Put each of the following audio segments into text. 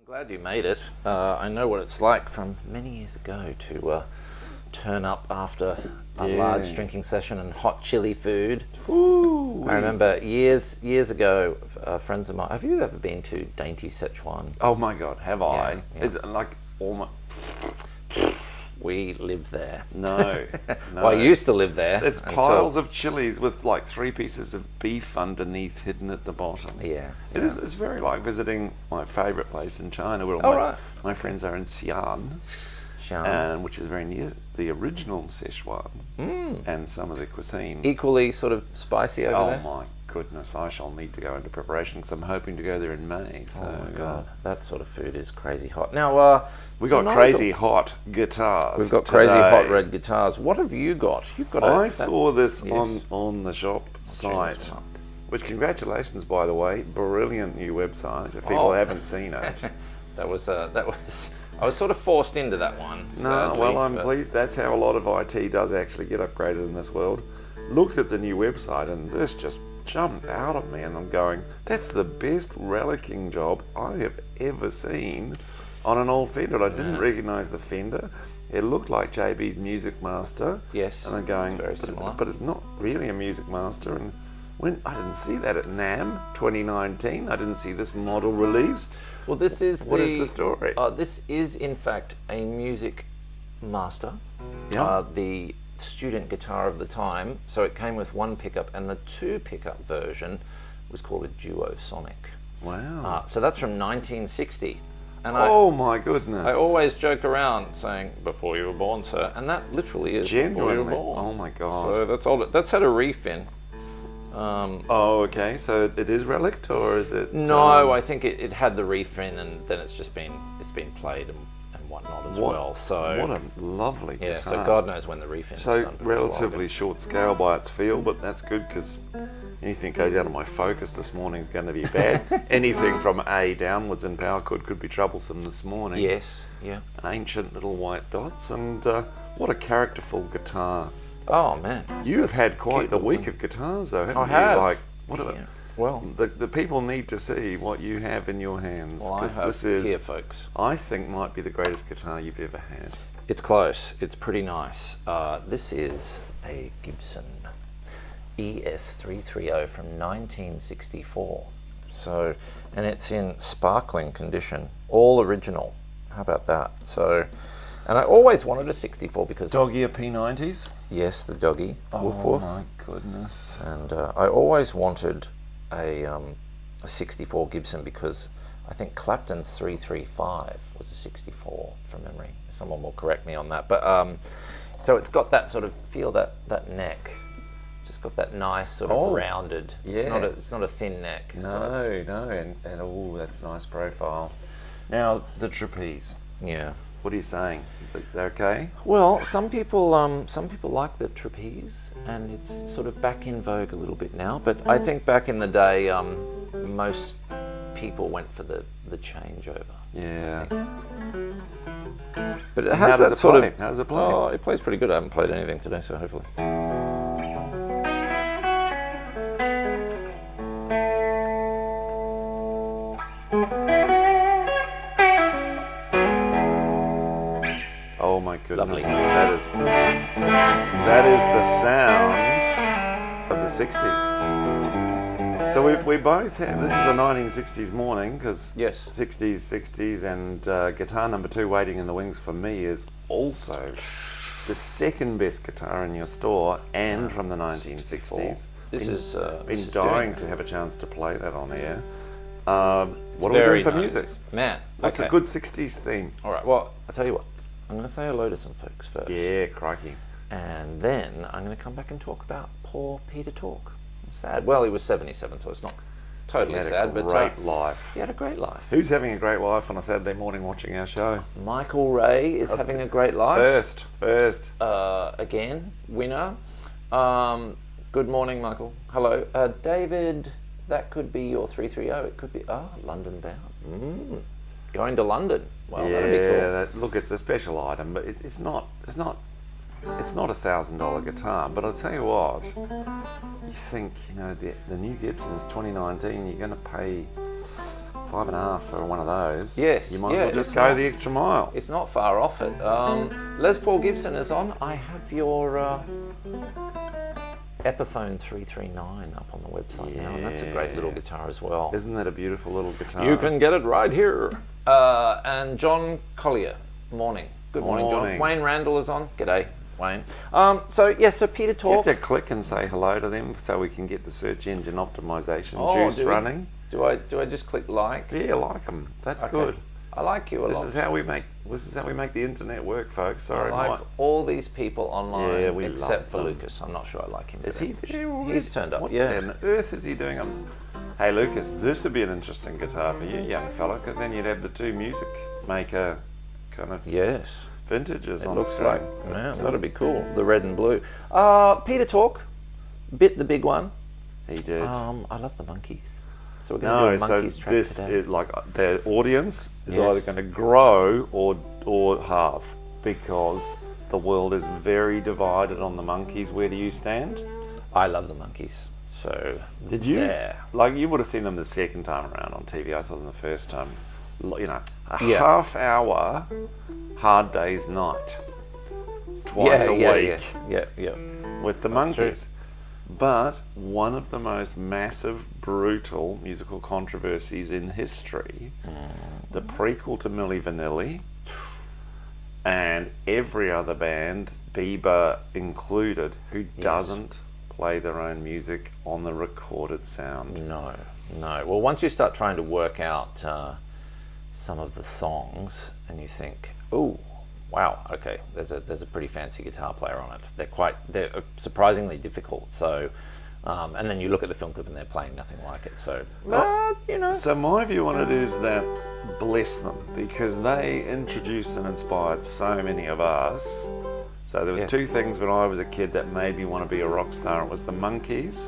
I'm glad you made it. I know what it's like from many years ago to turn up after a large drinking session and hot chili food. Ooh, I remember years ago, friends of mine. Have you ever been to Dainty Szechuan? oh my God, have I? Yeah. Is it like almost? We live there. No, no. Well, I used to live there. It's piles of chilies with like 3 pieces of beef underneath, hidden at the bottom. Yeah, It is. It's very like visiting my favourite place in China, where all my friends are in Xi'an, which is very near the original Szechuan, and some of the cuisine. Equally sort of spicy over there. Oh my goodness, I shall need to go into preparation because I'm hoping to go there in May. So, Oh my God, that sort of food is crazy hot. Now, we so got crazy hot guitars. We've got today. crazy hot red guitars. What have you got? You've got. I saw this on the shop site. this one. Which, congratulations, by the way, brilliant new website. If people haven't seen it, that was. I was sort of forced into that one. no, sadly, well, I'm but- pleased. That's how a lot of IT does actually get upgraded in this world. Looked at the new website, and this just jumped out at me, and I'm going, that's the best relicking job I have ever seen on an old Fender. I didn't recognise the Fender. It looked like JB's Music Master. Yes, And I'm going, it's very similar. but it's not really a Music Master. And when I didn't see that at NAMM 2019, I didn't see this model released. Well, this is What is the story? This is in fact a Music Master. Yeah. The student guitar of the time. So it came with 1 pickup, and the 2 pickup version was called a Duo Sonic. Wow. So that's from 1960. And Oh my goodness. I always joke around saying, before you were born, sir. And that literally is before you were Genuinely. born. Oh my God. So that's all. That's had a reef in. Oh, okay. So it is relict, or is it? No, I think it had the reef in, and then it's been played and whatnot as well. So what a lovely yeah. guitar. So God knows when the reef in. So was done, but it was a while relatively ago. short scale by its feel, but that's good because anything that goes out of my focus this morning is going to be bad. Anything from A downwards in power could be troublesome this morning. Yes. Yeah. Ancient little white dots, and what a characterful guitar. Oh man. You've That's had quite cute the little week thing. of guitars, though, haven't I you? have. Like, what are Yeah. Well, the people need to see what you have in your hands, I because have this is, here, folks. I think, might be the greatest guitar you've ever had. It's close. It's pretty nice. This is a Gibson ES330 from 1964. So, and it's in sparkling condition, all original. How about that? So, and I always wanted a 64 because Doggy a P90s? yes, the doggy. Woof Oh woof. my goodness. And I always wanted a 64 Gibson because I think Clapton's 335 was a 64 from memory. Someone will correct me on that. But so it's got that sort of feel, that neck. Just got that nice sort of rounded. yeah. It's not a thin neck. so it's- No, and oh, that's a nice profile. Now, the trapeze. yeah. What are you saying? They're okay? Well, some people like the trapeze, and it's sort of back in vogue a little bit now. But I think back in the day, most people went for the changeover. Yeah. But it How has does that it sort play? of. How does it play? Oh, it plays pretty good. I haven't played anything today, so hopefully. Oh my goodness. Lovely. That is the sound of the 60s. So we both have, this is a 1960s morning, because Yes. 60s, and guitar number 2 waiting in the wings for me is also the second best guitar in your store, and from the 1960s. This is. Been dying to have a chance to play that on air. What are we very doing for nice. music? Man. What's okay. a good 60s theme? All right. Well, I'll tell you what. I'm going to say hello to some folks first. Yeah, crikey. And then I'm going to come back and talk about poor Peter Tork. I'm sad. Well, he was 77, so it's not He totally had sad, a but great life. he had a great life. Who's having a great life on a Saturday morning watching our show? Michael Ray is having a great life. First. Again, winner. Good morning, Michael. Hello. David, that could be your 330. It could be, London bound. Going to London. Well, that'd be cool. Look, it's a special item, but it's not $1,000 guitar. But I'll tell you what, you think, the new Gibson's 2019, you're going to pay $5.50 for one of those. Yes, You might yeah, as well just it's go not- the extra mile. It's not far off it. Les Paul Gibson is on. I have your Epiphone 339 up on the website now, and that's a great little guitar as well. Isn't that a beautiful little guitar? You can get it right here. And John Collier, morning. Good morning, Morning. John. Wayne Randall is on. G'day, Wayne. So Peter You Tork. have to click and say hello to them so we can get the search engine optimization juice do we? running. Do I just click like? Yeah, like them. That's Okay. good. I like you a This lot. is how we make the internet work, folks. Sorry, I like Mike. all these people online, Yeah, we except love for them. Lucas. I'm not sure I like him. Is better. he there already? He's turned up. What Yeah. on earth is he doing? Hey, Lucas, this would be an interesting guitar for you, young fella, because then you'd have the two music maker kind of Yes. vintages It on looks screen. like, man, that'd be cool. The red and blue. Peter Tork, bit the big one. He did. I love the Monkees. So we're going to do a so Monkees track this today. is like the audience is Yes. either going to grow or halve, because the world is very divided on the Monkees. Where do you stand? I love the Monkees. So Did you? There. Like, you would have seen them the second time around on TV. I saw them the first time. You know, a Yeah. half hour Hard Day's Night twice a week Yeah. with the That's true. Monkees. But one of the most massive, brutal musical controversies in history, the prequel to Milli Vanilli, and every other band, Bieber included, who doesn't play their own music on the recorded sound. No. Well, once you start trying to work out some of the songs, and you think, oh, wow, okay, there's a pretty fancy guitar player on it. They're surprisingly difficult. So, and then you look at the film clip and they're playing nothing like it. So, you know. So my view on it is that bless them, because they introduced and inspired so many of us. So there was Yes. two things when I was a kid that made me want to be a rock star. It was the Monkees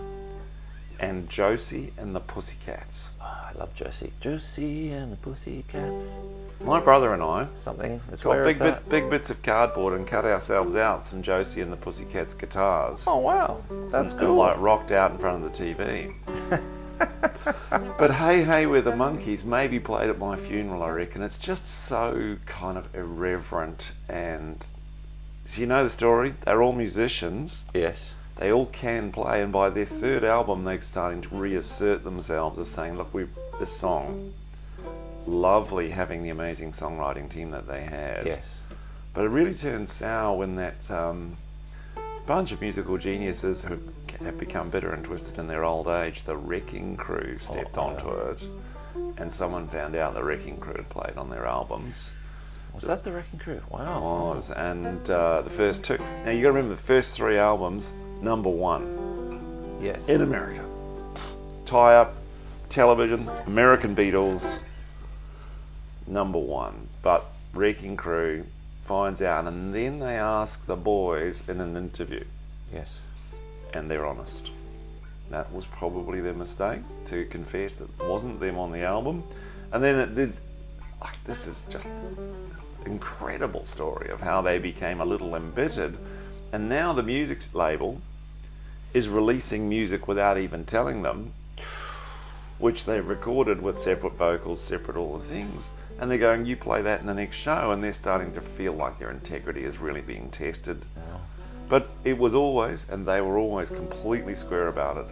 and Josie and the Pussycats. I love Josie. Josie and the Pussycats. My brother and I Something is got where it's at. big bits of cardboard and cut ourselves out some Josie and the Pussycats guitars. Oh wow, that's And, cool. like, rocked out in front of the TV. But Hey We're the Monkees maybe played at my funeral, I reckon. It's just so kind of irreverent, and so you know the story. They're all musicians. Yes. They all can play, and by their third album, they're starting to reassert themselves as saying, "Look, this song, lovely having the amazing songwriting team that they had." Yes. But it really turned sour when that bunch of musical geniuses who have become bitter and twisted in their old age, the Wrecking Crew, stepped onto it, and someone found out the Wrecking Crew had played on their albums. Was that the Wrecking Crew? Wow. Was, and the first two. Now you got to remember the first three albums, #1 Yes. in America. Tie up, television, American Beatles, #1. But Wrecking Crew finds out, and then they ask the boys in an interview, Yes. and they're honest. That was probably their mistake, to confess that it wasn't them on the album. And then it did. Like, this is just incredible story of how they became a little embittered, and now the music label is releasing music without even telling them, which they recorded with separate vocals, separate all the things, and they're going, you play that in the next show, and they're starting to feel like their integrity is really being tested. But it was always, and they were always completely square about it,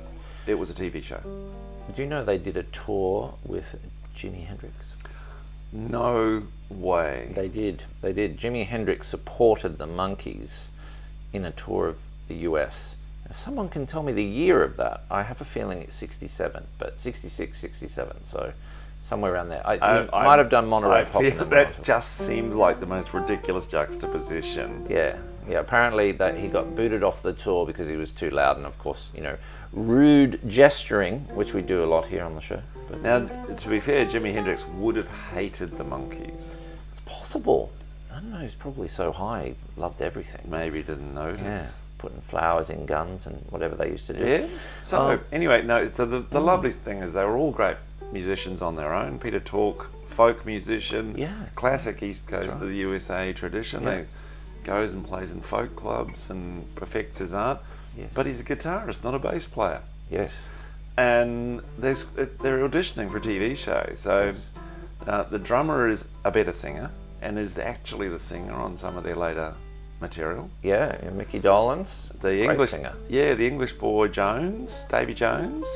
it was a TV show. Do you know they did a tour with Jimi Hendrix? No way. They did. Jimi Hendrix supported the Monkees in a tour of the US. If someone can tell me the year of that, I have a feeling it's 67, but 66, 67, so somewhere around there. He might have done Monterey I Pop. feel in the that 90s. just seems like the most ridiculous juxtaposition. Yeah. Apparently that he got booted off the tour because he was too loud, and of course, rude gesturing, which we do a lot here on the show. But Now, to be fair, Jimi Hendrix would have hated the Monkees. it's possible. I don't know. He's probably so high, he loved everything. Maybe didn't notice. Yeah, putting flowers in guns and whatever they used to do. Yeah. So anyway, no. So the lovely thing is they were all great musicians on their own. Peter Tork, folk musician. Yeah. Classic East Coast right. of the USA tradition. Yeah. They goes and plays in folk clubs and perfects his art. Yes. But he's a guitarist, not a bass player. Yes. and they're auditioning for a TV show. So the drummer is a better singer and is actually the singer on some of their later material. Yeah, Mickey Dolenz, The great English singer. Yeah, the English boy Jones, Davy Jones,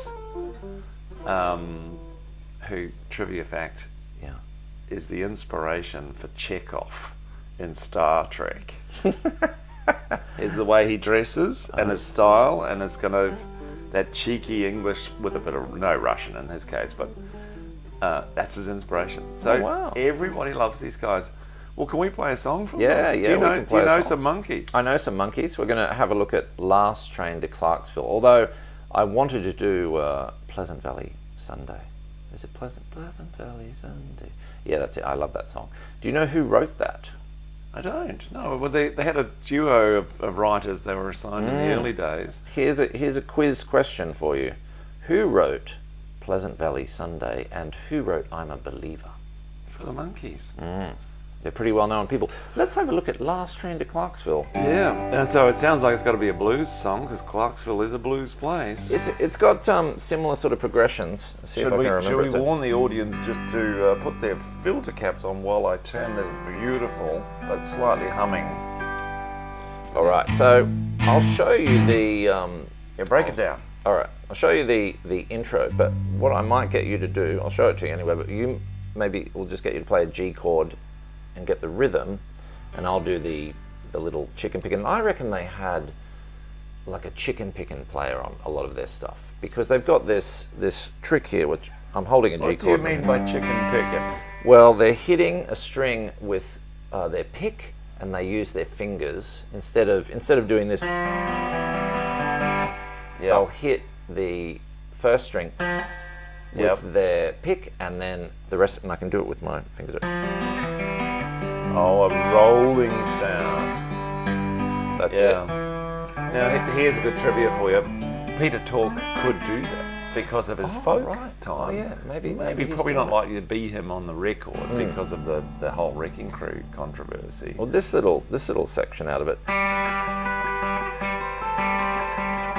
who, trivia fact, Yeah. is the inspiration for Chekhov in Star Trek. Is the way he dresses and his style and his kind of that cheeky English with a bit of no Russian in his case, but that's his inspiration. So Oh, wow. everybody loves these guys. Well, can we play a song from Yeah, them? yeah, Do you we know, can do play you a know song. some Monkees? I know some Monkees. We're going to have a look at Last Train to Clarksville. Although I wanted to do Pleasant Valley Sunday. Is it Pleasant Valley Sunday? Yeah, that's it. I love that song. Do you know who wrote that? I don't. No, well, they had a duo of writers they were assigned in the early days. Here's a quiz question for you. Who wrote Pleasant Valley Sunday and who wrote I'm a Believer? For the Monkees. They're pretty well known people. Let's have a look at Last Train to Clarksville. Yeah, and so it sounds like it's got to be a blues song because Clarksville is a blues place. It's got similar sort of progressions. See if I can remember. Should we warn the audience just to put their filter caps on while I turn this beautiful but slightly humming? All right, so I'll show you the. Yeah, break it down. All right, I'll show you the intro. But what I might get you to do, I'll show it to you anyway. But you maybe we'll just get you to play a G chord and get the rhythm, and I'll do the little chicken picking. I reckon they had like a chicken picking player on a lot of their stuff because they've got this trick here, which I'm holding a G What do you chord. mean by chicken picking? Well, they're hitting a string with their pick, and they use their fingers instead of doing this. They'll hit the first string with their pick, and then the rest. And I can do it with my fingers. Oh, a rolling sound. That's it. Now, here's a good trivia for you. Peter Tork could do that because of his folk time. Oh, yeah, maybe he's probably doing not likely to be him on the record because of the whole Wrecking Crew controversy. Well, this little section out of it.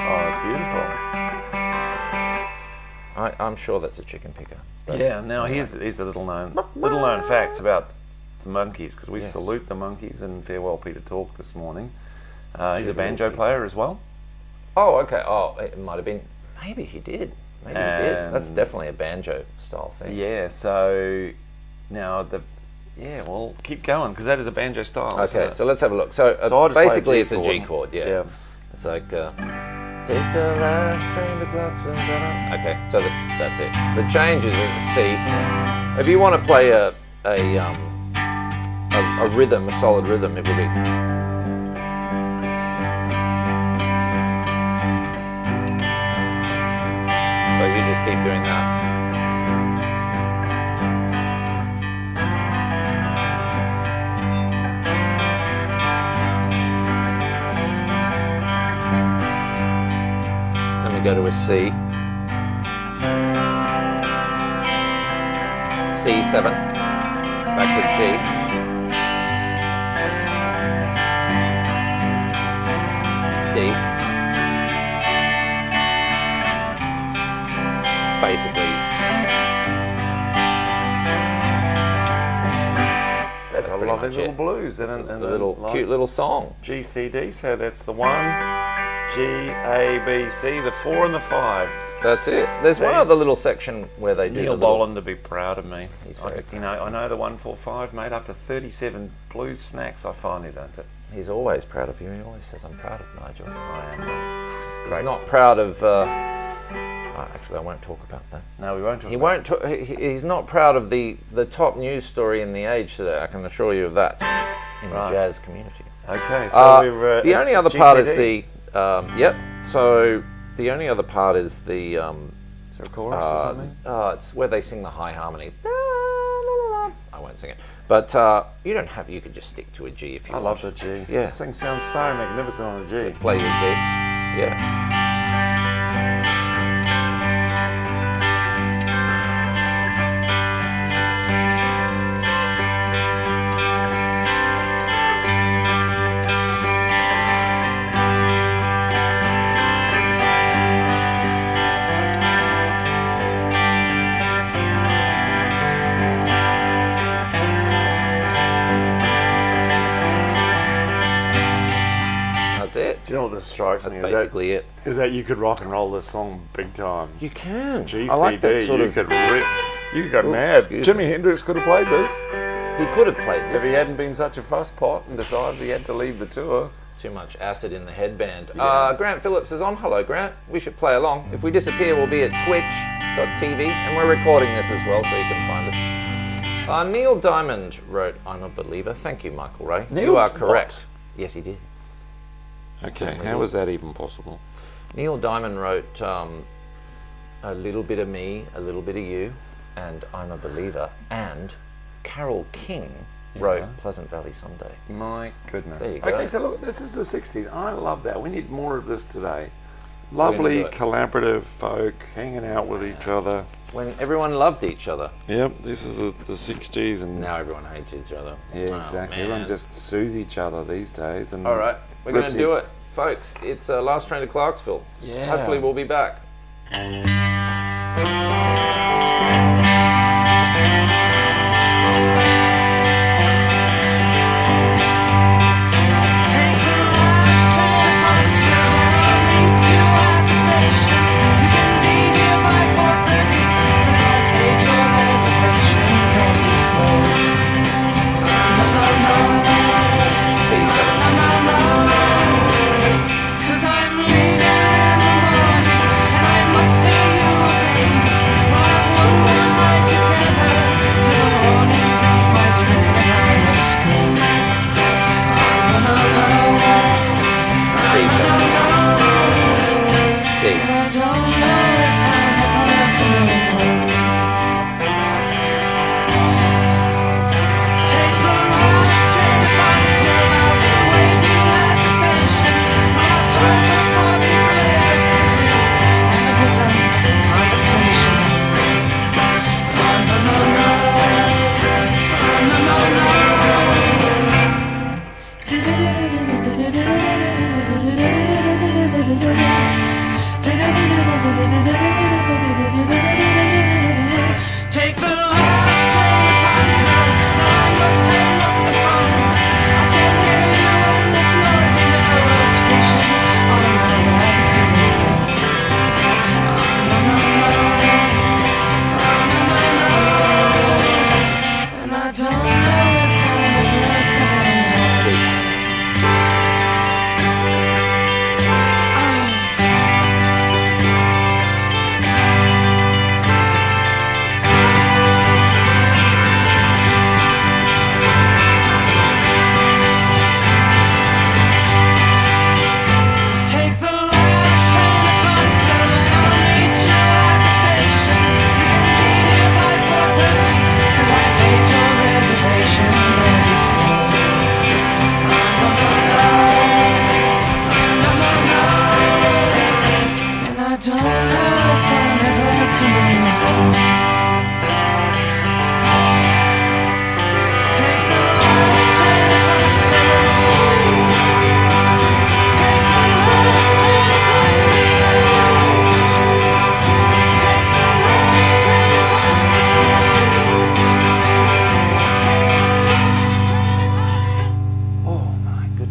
Oh, it's beautiful. I'm sure that's a chicken picker. Yeah. Now here's the little known facts about the Monkees, because we salute the Monkees and farewell Peter Tork this morning. He's a banjo player as well. Oh, okay. Oh, it might have been. Maybe he did. Maybe he did. That's definitely a banjo style thing. Yeah. So now we'll keep going because that is a banjo style. Okay, so let's have a look. So, I'll just play basically, a it's a G chord. Yeah. It's like take the last train to Clarksville. Okay, so that's it. The change is a C. If you want to play a rhythm, a solid rhythm, it will be. So you just keep doing that. Then we go to a C. C7. Back to G. D. It's basically. That's a lovely much little it. blues and A little cute little song. G, C, D. So that's the 1, G, A, B, C, the 4 and the 5. That's it. There's one other little section where they do Neil the little- Boland to be proud of me. He's very I know the 145, mate. After 37 blues snacks, I finally done it. He's always proud of you. He always says, "I'm proud of Nigel." I am. He's not proud of. Actually, I won't talk about that. No, we won't talk He about won't. He's not proud of the top news story in the Age today. I can assure you of that. In the jazz community. Okay, so we're the only other part is GCD. the. So the only other part is the. Is there a chorus or something? It's where they sing the high harmonies. I won't sing it, but you don't have. You could just stick to a G if you I want. love the G. Yeah. This thing sounds so magnificent on a G. So play your G. Yeah. Do you know what this strikes me? That's basically it. Is that you could rock and roll this song big time. You can. GCD, I like that sort of. You could go mad. excuse Jimi Hendrix could have played this He could have played this. if he hadn't been such a fusspot and decided he had to leave the tour. Too much acid in the headband. Yeah. Grant Phillips is on. Hello, Grant. We should play along. If we disappear, we'll be at twitch.tv, and we're recording this as well, so you can find it. Neil Diamond wrote, I'm a believer. Thank you, Michael Ray. Neil You are what? correct. Yes, he did. Okay, how was that even possible? Neil Diamond wrote A Little Bit of Me, A Little Bit of You, and I'm a Believer. And Carole King wrote Pleasant Valley Someday. My goodness. There you go. Okay, so look, this is the 60s. I love that. We need more of this today. Lovely, do it. collaborative folk hanging out with each other. When everyone loved each other. Yep, this is the 60s. And Now everyone hates each other. yeah, Oh, exactly. man. Everyone just sues each other these days. And All right, we're going to Ripsy. do it. Folks, it's Last Train to Clarksville. Yeah. Hopefully we'll be back.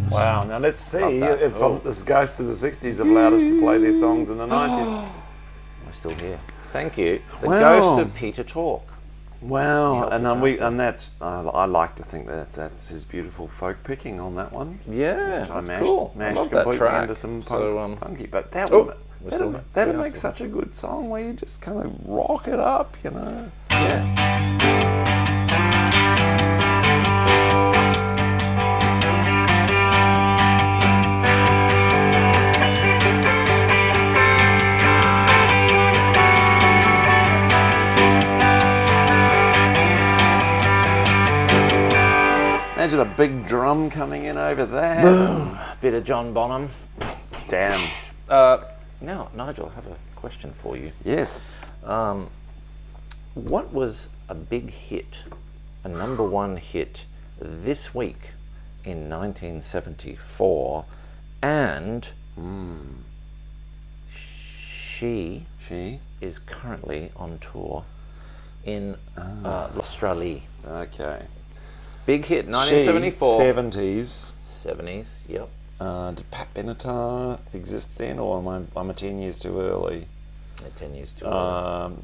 Wow, now let's see that. if this Ghost of the 60s have allowed us to play their songs in the 90s. We're still here. Thank you. The Wow. Ghost of Peter Tork. Wow, helped and us out and that's I like to think that's his beautiful folk picking on that one. Yeah, Which I that's cool. I mashed love that completely track. into some So, punky, but that oh, would we're still that'd here. make such a good song where you just kind of rock it up, you know. Yeah. Imagine a big drum coming in over there. Boom. Bit of John Bonham. Damn. Now, Nigel, I have a question for you. Yes. What was a big hit, a number one hit this week in 1974, and she is currently on tour in Australia. Okay. Big hit, 1974. 70s. 70s, yep. Did Pat Benatar exist then, or am I 10 years too early? 10 years too early.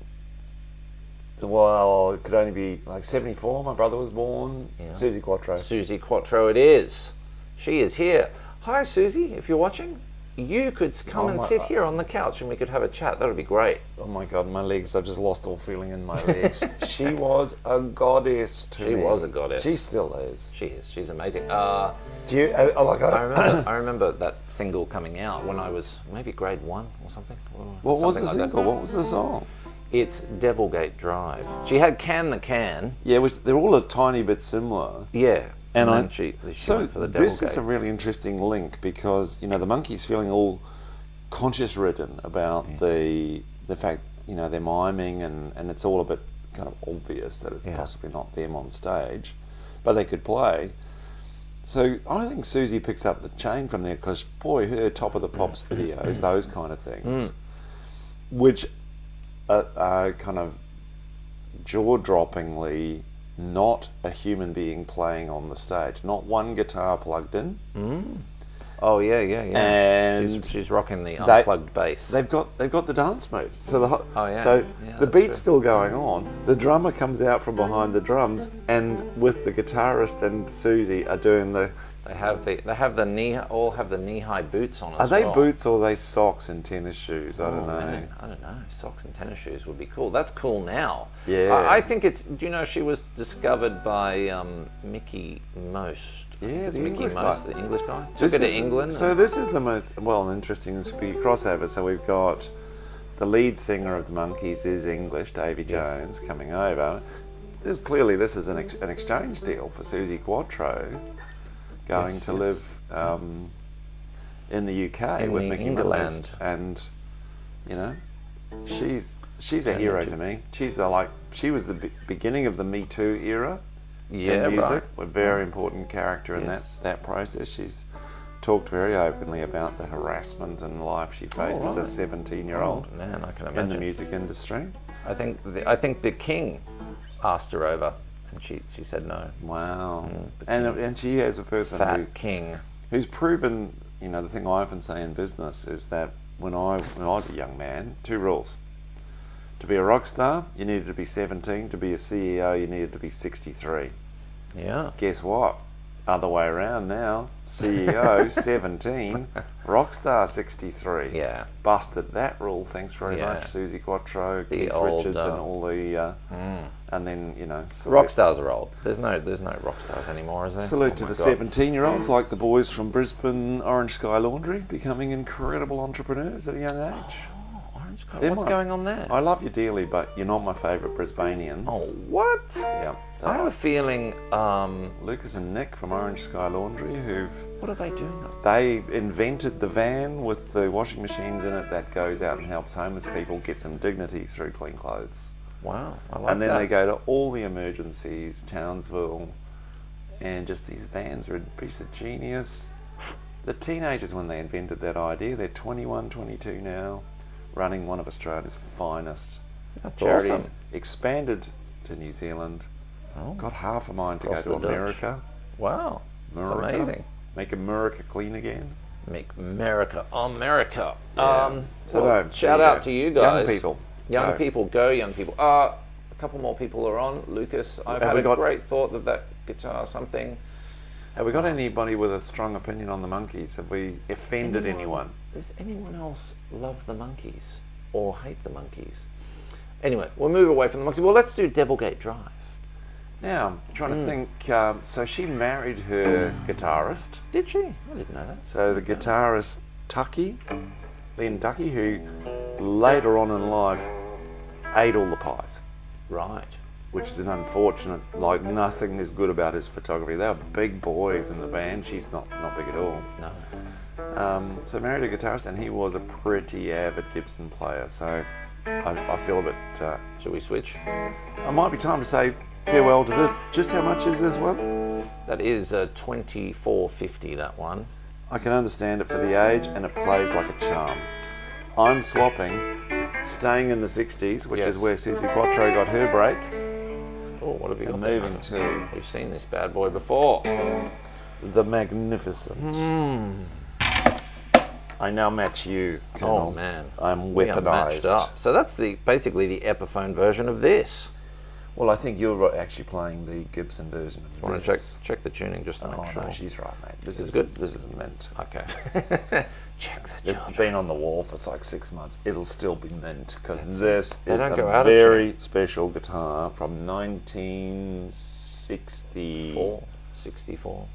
Well, it could only be like 74. My brother was born. Yeah. Suzie Quatro. Suzie Quatro it is. She is here. Hi, Suzie, if you're watching. You could come and sit here on the couch and we could have a chat. That would be great. Oh my God, my legs. I've just lost all feeling in my legs. She was a goddess to me. She was a goddess. She still is. She is. She's amazing. Do you, I remember that single coming out when I was maybe grade 1 or something. What was the like single? that. What was the song? It's Devilgate Drive. She had Can the Can. Yeah, which they're all a tiny bit similar. Yeah. And then she went for the this Devilgate. is a really interesting link because, the Monkees feeling all conscious ridden about the fact, they're miming and it's all a bit kind of obvious that it's possibly not them on stage, but they could play. So I think Suzie picks up the chain from there because, boy, her Top of the Pops videos, those kind of things, which are kind of jaw-droppingly not a human being playing on the stage, not one guitar plugged in. Oh yeah. And she's rocking the unplugged bass. They've got the dance moves. So the beat's true. still going on. The drummer comes out from behind the drums, and with the guitarist and Suzie are doing the. They have the knee-high boots on as Are they well. boots or are they socks and tennis shoes? I don't know. Man, I don't know. Socks and tennis shoes would be cool. That's cool now. Yeah. I think it's. Do you know she was discovered by Mickey Most? Yeah, it's the Mickey English Most, guy. the English guy. Took her to England. So this is the most interesting crossover. So we've got the lead singer of the Monkees is English, Davy Jones, coming over. Clearly, this is an exchange deal for Suzie Quatro. Going to live in the UK with Mickey Most, and she's a hero to me. She was the beginning of the Me Too era in music. A very important character in that process. She's talked very openly about the harassment and life she faced as a 17-year-old man, I can imagine. in the music industry. I think the King asked her over. And she said no. Wow. And she is a person who's proven, the thing I often say in business is that when I was a young man, 2 rules. To be a rock star, you needed to be 17. To be a CEO, you needed to be 63. Yeah. Guess what? Other way around now. CEO, 17. Rockstar, 63. Yeah. Busted that rule. Thanks very much, Suzie Quatro, Keith Richards, and all the... And then, rock stars are old. There's no rock stars anymore, is there? Salute to the 17-year-olds like the boys from Brisbane Orange Sky Laundry, becoming incredible entrepreneurs at a young age. Orange Sky. What's going on there? I love you dearly, but you're not my favourite Brisbaneans. Oh, what? Yeah. I have a feeling... Lucas and Nick from Orange Sky Laundry, what are they doing? They invented the van with the washing machines in it that goes out and helps homeless people get some dignity through clean clothes. Wow, I like that. And then they go to all the emergencies, Townsville, and just these vans are a piece of genius. The teenagers, when they invented that idea, they're 21, 22 now, running one of Australia's finest charities. Awesome. Expanded to New Zealand. Got half a mind to go to America. Wow, that's amazing. Make America clean again. Make America America. Yeah. Shout out to you guys. Young people. Young people, go young people. A couple more people are on. Lucas, I've had a great thought that guitar something. Have we got anybody with a strong opinion on the Monkees? Have we offended anyone? Does anyone else love the Monkees or hate the Monkees? Anyway, we'll move away from the Monkees. Well, let's do Devilgate Drive. Now, I'm trying to think. So she married her guitarist. Did she? I didn't know that. So the guitarist Len Tucky, who later on in life ate all the pies. Right. Which is an unfortunate, nothing is good about his photography. They were big boys in the band. She's not big at all. No. So married a guitarist, and he was a pretty avid Gibson player. So I feel a bit... Shall we switch? It might be time to say farewell to this. Just how much is this one? That is $24.50, that one. I can understand it for the age, and it plays like a charm. I'm swapping, staying in the 60s, which is where Suzie Quatro got her break. Oh, what have you got there? Moving to... We've seen this bad boy before. The Magnificent. I now match you, Oh Colonel. man, I'm we are matched weaponized. up. So that's basically the Epiphone version of this. Well, I think you're actually playing the Gibson version of Want to this. check the tuning just to Oh make sure. no, she's right, mate. This It's is good? This is mint. Okay. Check the It's tuning. been on the wall for like 6 months. It'll still be mint because this They is don't a go out of very special guitar from 1964, 64.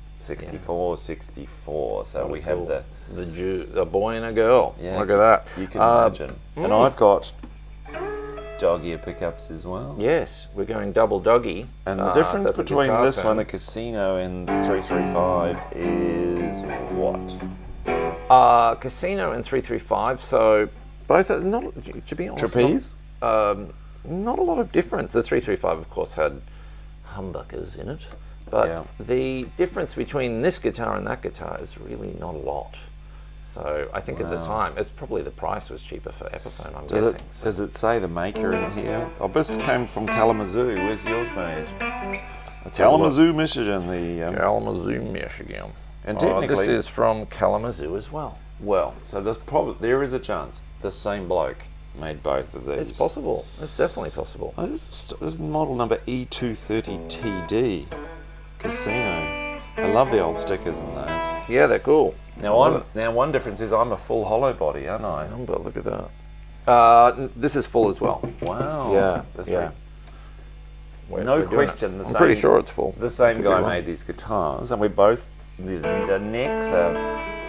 64. So we have Cool. the a boy and a girl. yeah, Look at that. You can imagine. And I've got dog ear pickups as well. Yes, we're going double doggy. And the difference That's a between guitar this term. one, the Casino, and the 335 is what? Casino and 335. So both are not. To be honest, Trapeze? not a lot of difference. The 335, of course, had humbuckers in it, but Yeah. the difference between this guitar and that guitar is really not a lot. So I think at the time, it's probably the price was cheaper for Epiphone, I'm guessing. So. Does it say the maker in here? Oh, this came from Kalamazoo. Where's yours made? Kalamazoo, Michigan. Kalamazoo, Michigan. And This technically, is from Kalamazoo as well. well, so there is a chance the same bloke made both of these. It's possible. It's definitely possible. Oh, this is model number E230TD Casino. I love the old stickers in those. Yeah, they're cool. Now, one difference is I'm a full hollow body, aren't I? But look at that. This is full as well. Wow. Yeah, That's yeah. No We're doing question. it. The I'm same. pretty sure it's full. The same Could be guy wrong. made these guitars, and we both the necks have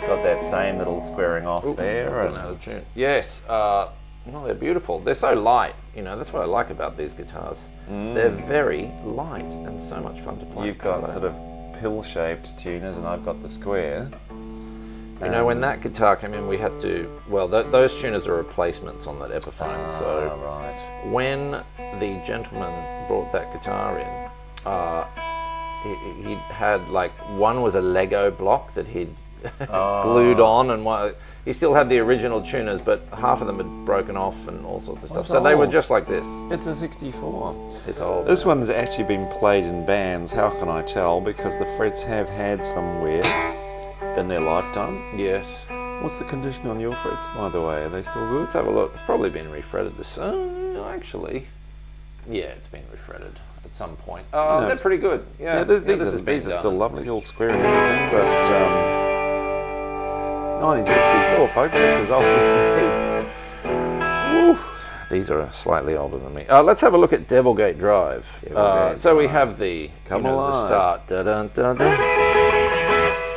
got that same little squaring off there. Don't know the tune. Yes. No, they're beautiful. They're so light. You know, that's what I like about these guitars. They're very light and so much fun to play. You've got sort of pill-shaped tuners, and I've got the square. You know, when that guitar came in, we had to. Well, those tuners are replacements on that Epiphone. So right. when the gentleman brought that guitar in, he had like one was a Lego block that he'd glued on, and he still had the original tuners, but half of them had broken off and all sorts of stuff. So they were old. just like this. It's a 64. It's old. This one's actually been played in bands. How can I tell? Because the frets have had some wear in their lifetime. Yes. What's the condition on your frets, by the way? Are they still good? Let's have a look. It's probably been refretted this. Actually, yeah, it's been refretted at some point. They're pretty good. Yeah, Yeah, these are still lovely, all square and everything, but 1964, folks, that's as old as me. Woo. These are slightly older than me. Let's have a look at Devilgate Drive. Devilgate so we Drive. have the Come the alive. start. Dun-dun-dun-dun.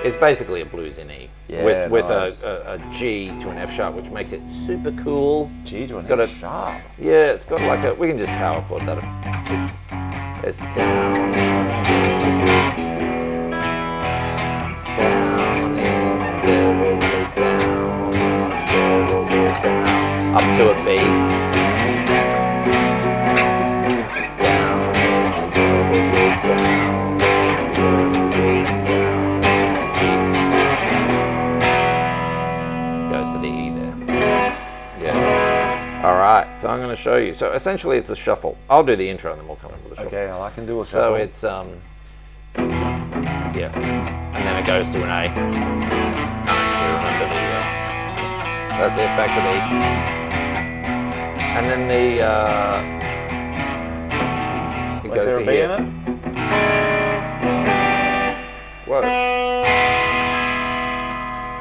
It's basically a blues in E Yeah, with nice. a G to an F sharp, which makes it super cool. G to an got F a- sharp. Yeah, it's got like a. We can just power chord that. It's down and down and Devilgate down and Devilgate down up to a B. Down and Devilgate down and Devilgate down. Goes to the E there. Yeah. All right. So I'm going to show you. So essentially, it's a shuffle. I'll do the intro, and then we'll come in with the shuffle. Okay, well, I can do a So shuffle. it's yeah, and then it goes to an A. Can't actually remember the. That's it. Back to the E. And then the. It Was goes there to a B here. in it? Whoa.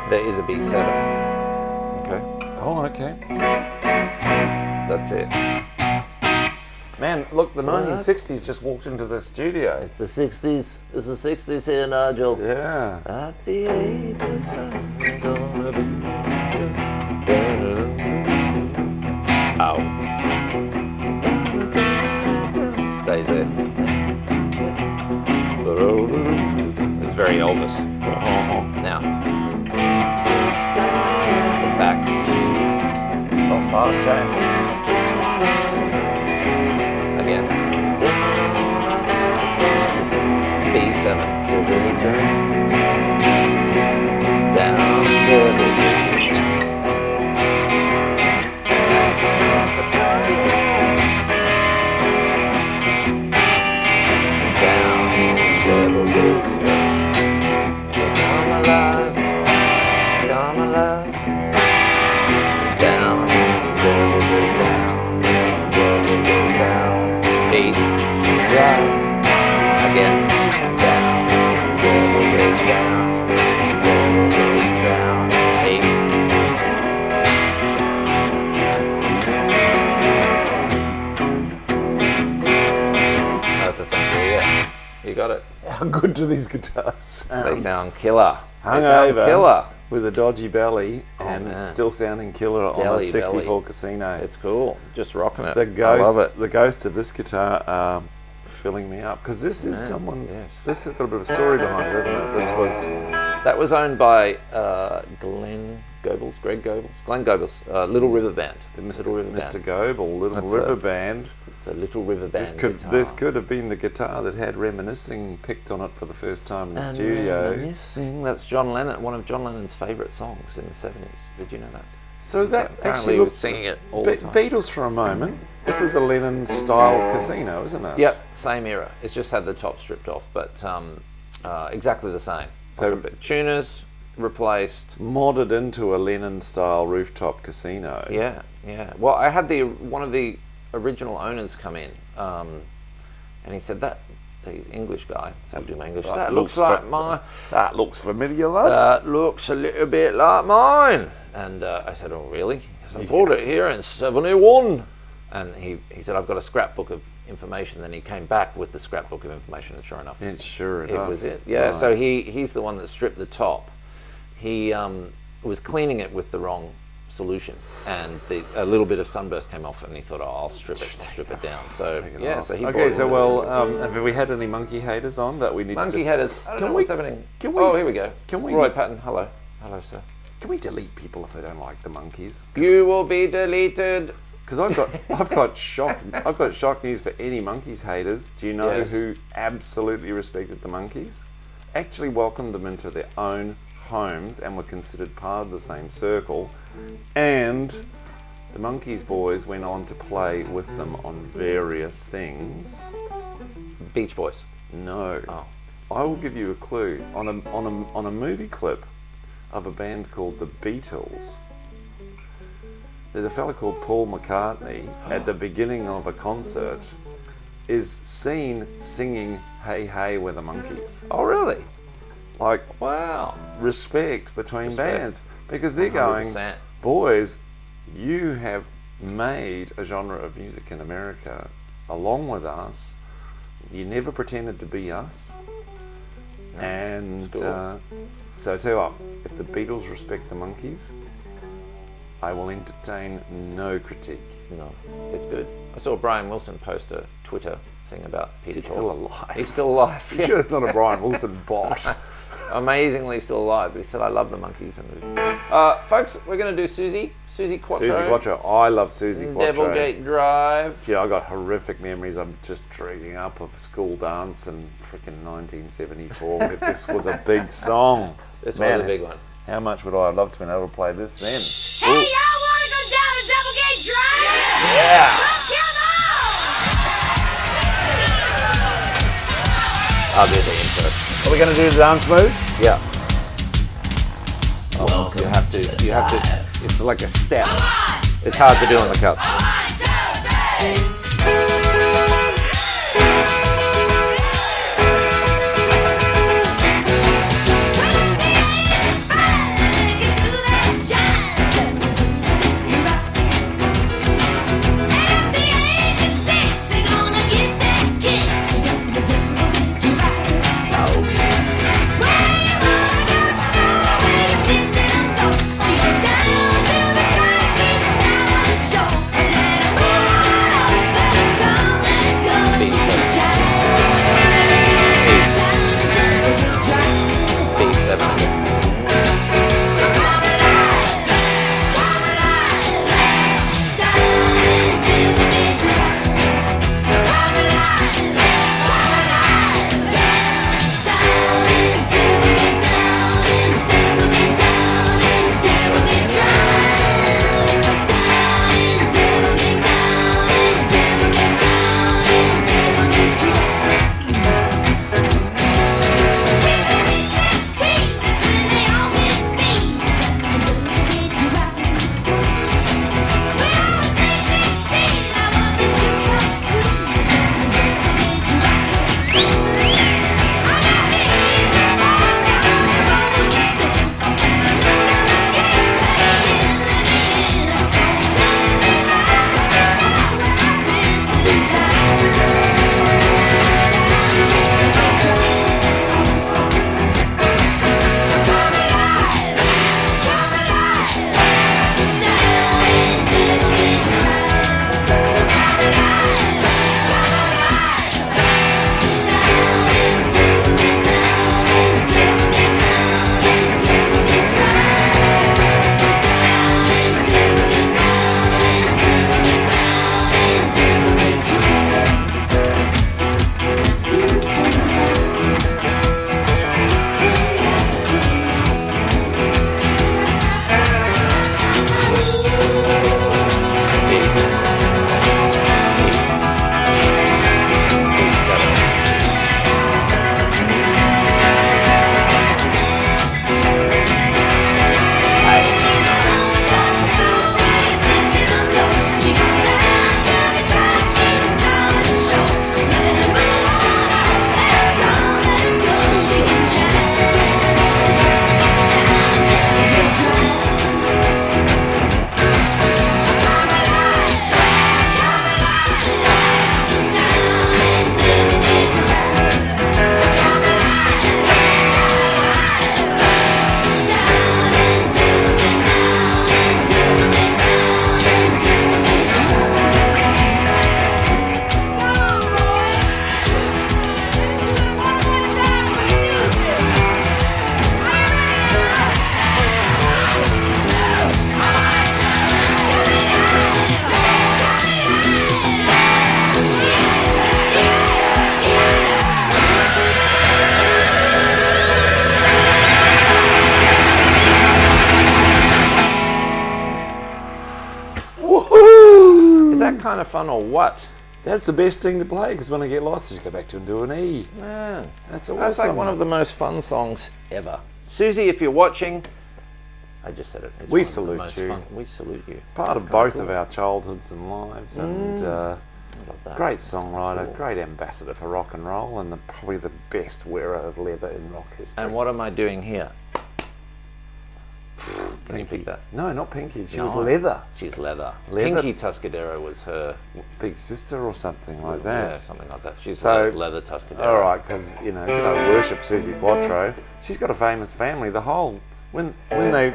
There is a B7. Okay. Oh, okay. That's it. Man, look, the 1960s just walked into the studio. It's the 60s. It's the 60s here, Nigel. Yeah. At the age of 5, we're gonna be. Ow. Stays there. It's very Elvis. Now. Come back. Oh, fast change. Again. B7. Down to the down in Devilgate. So come alive, come alive. You got it. How good do these guitars They sound? sound killer. They sound Hungover killer. with a dodgy belly and man. still sounding killer on a Jelly 64 belly. Casino. It's cool. Just rocking it. The I love ghosts, it. the ghosts of this guitar are filling me up because this is someone's. yes. This has got a bit of a story behind it, hasn't it? This was That was owned by Glenn Goebels, Little River Band. the Little River Mr. Band. Goebel, Little That's River a- Band. It's a Little River Band guitar. This could have been the guitar that had Reminiscing picked on it for the first time in the studio. Reminiscing. That's John Lennon, one of John Lennon's favourite songs in the 70s. Did you know that? So that Apparently actually he was looks singing it all the time. Beatles for a moment. This is a Lennon-styled casino, isn't it? Yep, same era. It's just had the top stripped off, but exactly the same. So- Like a bit- tuners replaced. Modded into a Lennon-style rooftop casino. Yeah, yeah. Well, I had one of the original owners come in, and he said that he's an English guy. So I'll do my English. That looks like mine. That looks familiar, lad. That looks a little bit like mine. And I said, oh, really? He said, I bought it here in 71. And he said, I've got a scrapbook of information. Then he came back with the scrapbook of information, and sure enough, It's sure it enough. was it. Yeah, Right. so he's the one that stripped the top. He was cleaning it with the wrong solution, and a little bit of sunburst came off, and he thought, oh, I'll strip it down. So Take it yeah, off. so he okay, bought so it. well, have we had any monkey haters on that we need Monkey to just... headers. I don't Can know we- what's happening. can we Oh, s- here we go. can we- Roy Patton, hello. Hello, sir. Can we delete people if they don't like the Monkees? You will be deleted. Because I've got shock news for any Monkees haters. Do you know Yes. who absolutely respected the Monkees? Actually welcomed them into their own homes and were considered part of the same circle. And the Monkees boys went on to play with them on various things. Beach Boys. No. Oh. I will give you a clue. On a movie clip of a band called the Beatles, there's a fella called Paul McCartney at the beginning of a concert is seen singing "Hey Hey" with the Monkees. Oh, really? Like, Wow. respect between Respect. bands, because they're going, 100%. boys, you have made a genre of music in America along with us. You never pretended to be us. And cool. so I tell you what, if the Beatles respect the Monkees, I will entertain no critique. No, it's good. I saw Brian Wilson post a Twitter thing about Peter He's Tork. still alive. He's still alive. You sure it's not a Brian Wilson bot? Amazingly still alive, but he said, I love the Monkees. Folks, we're going to do Suzie Quatro. Suzie Quatro. I love Suzie Quatro. Devilgate Drive. Yeah, I got horrific memories. I'm just dreaming up of a school dance in freaking 1974. Where this was a big song. This Man, was a big one. How much would I have loved to have been able to play this then? Hey, y'all wanna go down to Doublegate Drive? Yeah. I'll do the intro. Are we going to do the dance moves? Yeah. Oh, you have to, it's like a step. It's hard to do on the cup. 1, 2, 3. Show. no fun or what? That's the best thing to play, because when I get lost, I just go back to and do an E. Man, That's awesome. that's like one of the most fun songs ever. Suzie, if you're watching, I just said it. It's We one of the salute most you. fun- We salute you. Part That's of kinda both cool. of our childhoods and lives, and I love that. great songwriter, Cool. great ambassador for rock and roll, and probably the best wearer of leather in rock history. And what am I doing here? Can you Pinky. pick that? No, not Pinky. She was No. leather. She's leather. Leather. Pinky Tuscadero was her. Big sister or something like Yeah, that. something like that. She's So- leather Tuscadero. All right, because I worship Suzie Quatro. She's got a famous family. The whole when they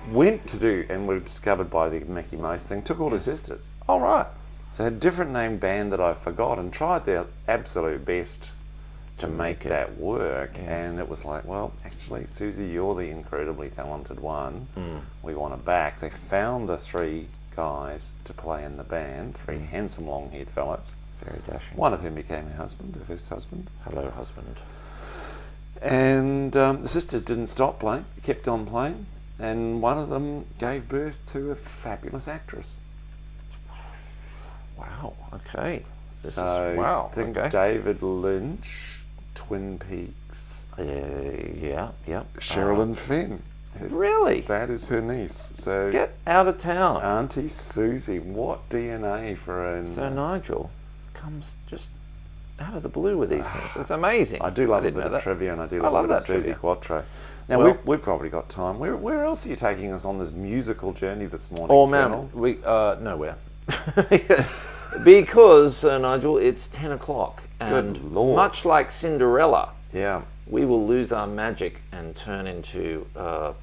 went to do and were discovered by the Mickey Mouse thing, took all her sisters. All right. So a different named band that I forgot and tried their absolute best to make that work, and it was like, well, actually, Suzie, you're the incredibly talented one. We want her back. They found the three guys to play in the band, three handsome long-haired fellas. Very dashing. One of whom became her husband, her first husband. Hello, husband. And the sisters didn't stop playing, kept on playing, and one of them gave birth to a fabulous actress. Wow. Okay. This So is, wow. think Okay. David Lynch, Twin Peaks, Yeah. Sherilyn Fenn. Really? That is her niece. So Get out of town. Auntie Suzie, what DNA for an... So Nigel comes just out of the blue with these things. It's amazing. I do love a didn't bit know of that. trivia, and I do I love love a bit of that Suzie trivia. Quatro. Now, Well- we've probably got time. Where else are you taking us on this musical journey this morning, Oh Colonel? man, we nowhere. Yes. Because Nigel, it's 10 o'clock, and Good Lord. much like Cinderella, Yeah. we will lose our magic and turn into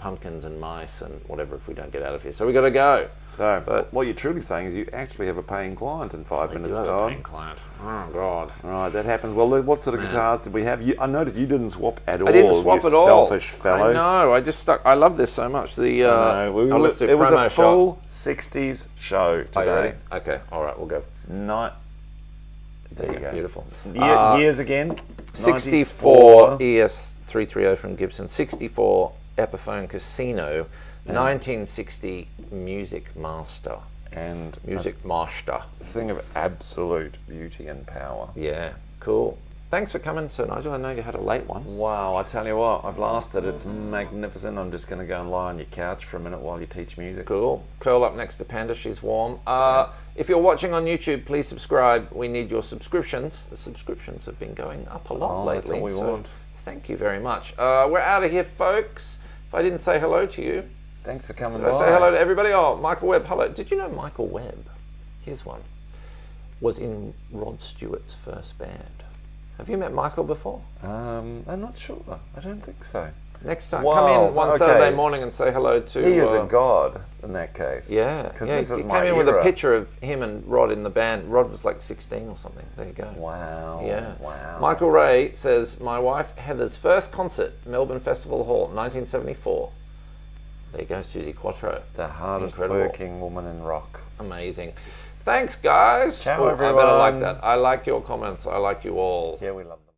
pumpkins and mice and whatever if we don't get out of here. So we got to go. So, But- what you're truly saying is you actually have a paying client in 5 I do minutes' have a time. paying client. Oh God. All right, that happens. Well, what sort of guitars did we have? I noticed you didn't swap at all. I didn't swap you at all. selfish fellow. I know. I just stuck. I love this so much. The let's do it was promo a full 60s show shot. Are you today. ready? Okay. All right. We'll go. There you Okay, go. beautiful. Years again. 64 ES330 from Gibson. 64 Epiphone Casino. 1960 Music Master. And Music Master. a thing of absolute beauty and power. Yeah. Cool. Thanks for coming, Sir Nigel. I know you had a late one. Wow, I tell you what, I've lasted. It's magnificent. I'm just going to go and lie on your couch for a minute while you teach music. Cool. Curl up next to Panda. She's warm. If you're watching on YouTube, please subscribe. We need your subscriptions. The subscriptions have been going up a lot lately. That's all we so want. Thank you very much. We're out of here, folks. If I didn't say hello to you, Thanks for coming did by. I say hello to everybody? Oh, Michael Webb, hello. Did you know Michael Webb, here's one, was in Rod Stewart's first band? Have you met Michael before? I'm not sure. I don't think so. Next time, Wow, come in one okay. Saturday morning and say hello to... He is a god in that case. Yeah, Because yeah, this is he my came in with a era. picture of him and Rod in the band. Rod was like 16 or something. There you go. Wow. Yeah. Wow. Michael Ray says, my wife Heather's first concert, Melbourne Festival Hall, 1974. There you go, Suzie Quatro. The hardest Incredible. working woman in rock. Amazing. Thanks, guys. Ciao, Oh, I better everyone. like that. I like your comments. I like you all. Yeah, we love them.